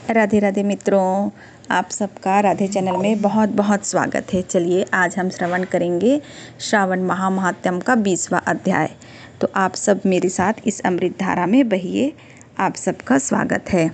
राधे राधे मित्रों, आप सबका राधे चैनल में बहुत बहुत स्वागत है। चलिए आज हम श्रवण करेंगे श्रावण महात्म्य का 20वां अध्याय। तो आप सब मेरे साथ इस अमृत धारा में बहिए। आप सबका स्वागत है।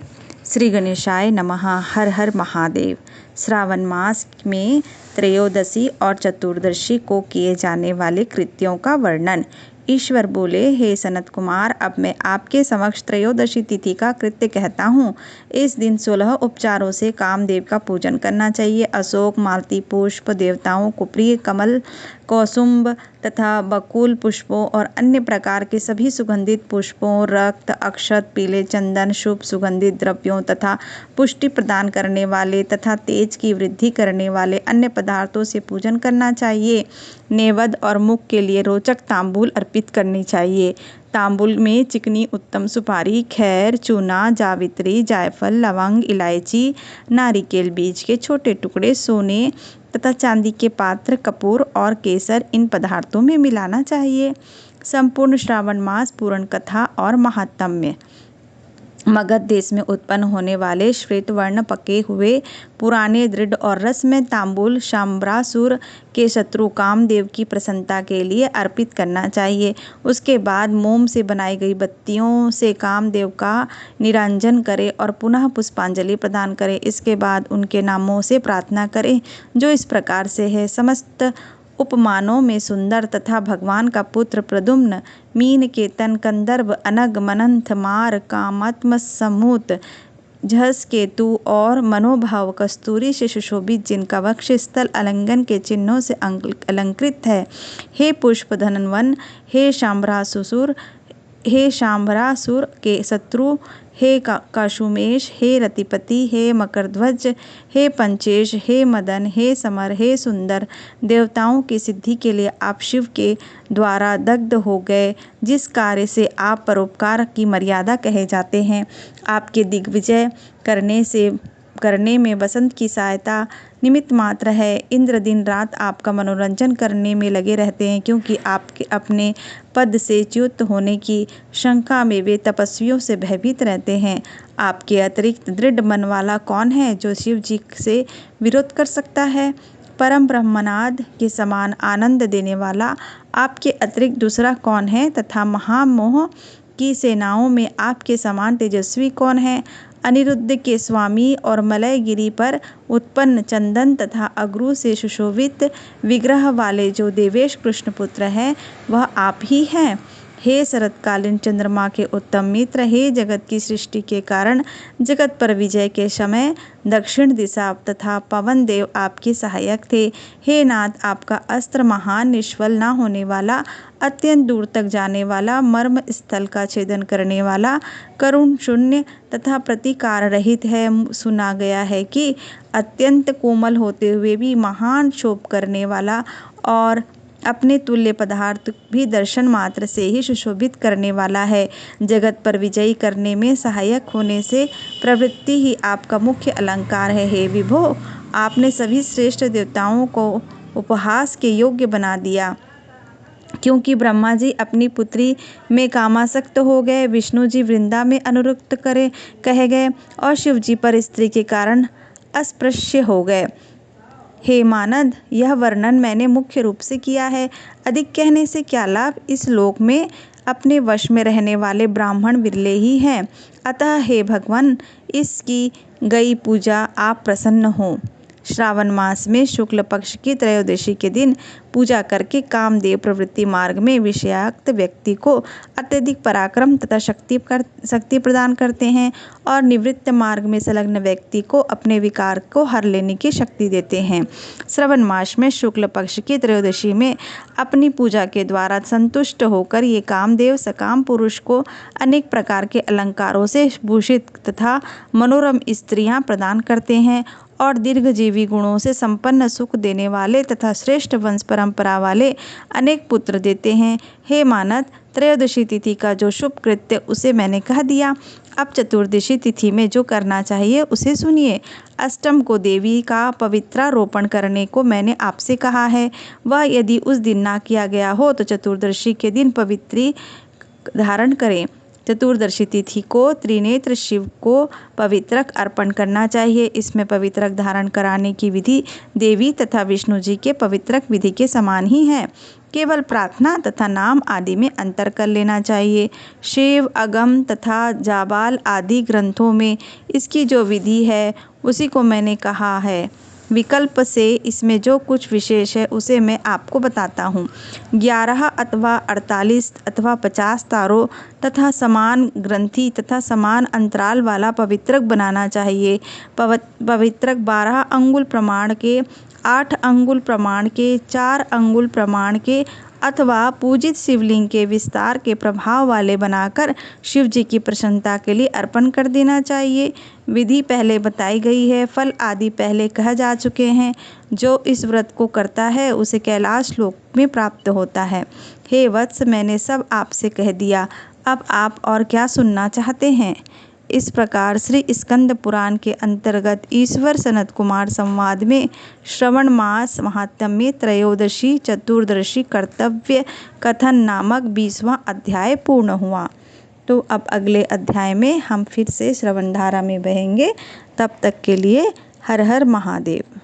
श्री गणेशाय नमः। हर हर महादेव। श्रावण मास में त्रयोदशी और चतुर्दशी को किए जाने वाले कृत्यों का वर्णन। ईश्वर बोले, हे सनत कुमार, अब मैं आपके समक्ष त्रयोदशी तिथि का कृत्य कहता हूँ। इस दिन 16 उपचारों से कामदेव का पूजन करना चाहिए। अशोक, मालती पुष्प, देवताओं को प्रिय कमल, कौसुम्ब तथा बकुल पुष्पों और अन्य प्रकार के सभी सुगंधित पुष्पों, रक्त, अक्षत, पीले चंदन, शुभ सुगंधित द्रव्यों तथा पुष्टि प्रदान करने वाले तथा तेज की वृद्धि करने वाले अन्य पदार्थों से पूजन करना चाहिए। नेवेद्य और मुख के लिए रोचक तांबूल अर्पित करनी चाहिए। तांबूल में चिकनी उत्तम सुपारी, खैर, चूना, जावित्री, जायफल, लवंग, इलायची, नारिकेल बीज के छोटे टुकड़े, सोने तथा चांदी के पात्र, कपूर और केसर इन पदार्थों में मिलाना चाहिए। संपूर्ण श्रावण मास पूर्ण कथा और महात्म्य। मगध देश में उत्पन्न होने वाले श्वेत वर्ण पके हुए पुराने दृढ़ और रस में तांबूल शाम्बरासुर के शत्रु कामदेव की प्रसन्नता के लिए अर्पित करना चाहिए। उसके बाद मोम से बनाई गई बत्तियों से कामदेव का निरंजन करें और पुनः पुष्पांजलि प्रदान करें। इसके बाद उनके नामों से प्रार्थना करें, जो इस प्रकार से है। समस्त उपमानों में सुंदर तथा भगवान का पुत्र प्रद्युम्न, मीन केतन, कंदर्प, अनग, मनंथ, मार, कामात्म, समूत, झस, केतु और मनोभाव कस्तूरी से सुशोभित, जिनका वक्ष स्थल अलंगन के चिन्हों से अलंकृत है। हे पुष्प धनवन, हे शाम्बरासुर के शत्रु, हे काशुमेश, हे रतिपति, हे मकरध्वज, हे पंचेश, हे मदन, हे समर, हे सुंदर, देवताओं की सिद्धि के लिए आप शिव के द्वारा दग्ध हो गए, जिस कार्य से आप परोपकार की मर्यादा कहे जाते हैं। आपके दिग्विजय करने में बसंत की सहायता निमित्त मात्र है। इंद्र दिन रात आपका मनोरंजन करने में लगे रहते हैं, क्योंकि आपके अपने पद से च्युत होने की शंका में वे तपस्वियों से भयभीत रहते हैं। आपके अतिरिक्त दृढ़ मन वाला कौन है, जो शिव जी से विरोध कर सकता है? परम ब्रह्मनाद के समान आनंद देने वाला आपके अतिरिक्त दूसरा कौन है, तथा महामोह की सेनाओं में आपके समान तेजस्वी कौन है? अनिरुद्ध के स्वामी और मलयगिरी पर उत्पन्न चंदन तथा अगरू से सुशोभित विग्रह वाले जो देवेश कृष्ण पुत्र है, वह आप ही हैं। हे शरतकालीन चंद्रमा के उत्तम मित्र, हे जगत की सृष्टि के कारण जगत पर विजय के समय दक्षिण दिशा तथा पवन देव आपके सहायक थे। हे नाथ, आपका अस्त्र महान, निष्फल न होने वाला, अत्यंत दूर तक जाने वाला, मर्म स्थल का छेदन करने वाला, करुण, शून्य तथा प्रतिकार रहित है। सुना गया है कि अत्यंत कोमल होते हुए भी महान शोभ करने वाला और अपने तुल्य पदार्थ भी दर्शन मात्र से ही सुशोभित करने वाला है। जगत पर विजयी करने में सहायक होने से प्रवृत्ति ही आपका मुख्य अलंकार है। हे विभो, आपने सभी श्रेष्ठ देवताओं को उपहास के योग्य बना दिया, क्योंकि ब्रह्मा जी अपनी पुत्री में कामासक्त हो गए, विष्णु जी वृंदा में अनुरक्त कहे गए और शिव जी पर स्त्री के कारण अस्पृश्य हो गए। हे मानद, यह वर्णन मैंने मुख्य रूप से किया है, अधिक कहने से क्या लाभ। इस लोक में अपने वश में रहने वाले ब्राह्मण विरले ही हैं। अतः हे भगवान, इसकी गई पूजा आप प्रसन्न हो। श्रावण मास में शुक्ल पक्ष की त्रयोदशी के दिन पूजा करके कामदेव प्रवृत्ति मार्ग में विषयाक्त व्यक्ति को अत्यधिक पराक्रम तथा शक्ति प्रदान करते हैं और निवृत्त मार्ग में संलग्न व्यक्ति को अपने विकार को हर लेने की शक्ति देते हैं। श्रावण मास में शुक्ल पक्ष की त्रयोदशी में अपनी पूजा के द्वारा संतुष्ट होकर ये कामदेव सकाम पुरुष को अनेक प्रकार के अलंकारों से भूषित तथा मनोरम स्त्रियां प्रदान करते हैं और दीर्घजीवी गुणों से संपन्न, सुख देने वाले तथा श्रेष्ठ वंश परंपरा वाले अनेक पुत्र देते हैं। हे मानद, त्रयोदशी तिथि का जो शुभ कृत्य उसे मैंने कह दिया। अब चतुर्दशी तिथि में जो करना चाहिए उसे सुनिए। अष्टम को देवी का पवित्रारोपण करने को मैंने आपसे कहा है। वह यदि उस दिन ना किया गया हो तो चतुर्दशी के दिन पवित्री धारण करें। चतुर्दशी तिथि को त्रिनेत्र शिव को पवित्रक अर्पण करना चाहिए। इसमें पवित्रक धारण कराने की विधि देवी तथा विष्णु जी के पवित्रक विधि के समान ही है। केवल प्रार्थना तथा नाम आदि में अंतर कर लेना चाहिए। शिव अगम तथा जाबाल आदि ग्रंथों में इसकी जो विधि है उसी को मैंने कहा है। विकल्प से इसमें जो कुछ विशेष है उसे मैं आपको बताता हूँ। 11 अथवा 48 अथवा 50 तारों तथा समान ग्रंथि तथा समान अंतराल वाला पवित्रक बनाना चाहिए। पवित्रक 12 अंगुल प्रमाण के, 8 अंगुल प्रमाण के, 4 अंगुल प्रमाण के अथवा पूजित शिवलिंग के विस्तार के प्रभाव वाले बनाकर शिव जी की प्रसन्नता के लिए अर्पण कर देना चाहिए। विधि पहले बताई गई है, फल आदि पहले कह जा चुके हैं। जो इस व्रत को करता है उसे कैलाश लोक में प्राप्त होता है। हे वत्स, मैंने सब आपसे कह दिया, अब आप और क्या सुनना चाहते हैं? इस प्रकार श्री स्कंद पुराण के अंतर्गत ईश्वर सनत कुमार संवाद में श्रवण मास महात्म्य में त्रयोदशी चतुर्दशी कर्तव्य कथन नामक 20वां अध्याय पूर्ण हुआ। तो अब अगले अध्याय में हम फिर से श्रवण धारा में बहेंगे। तब तक के लिए हर हर महादेव।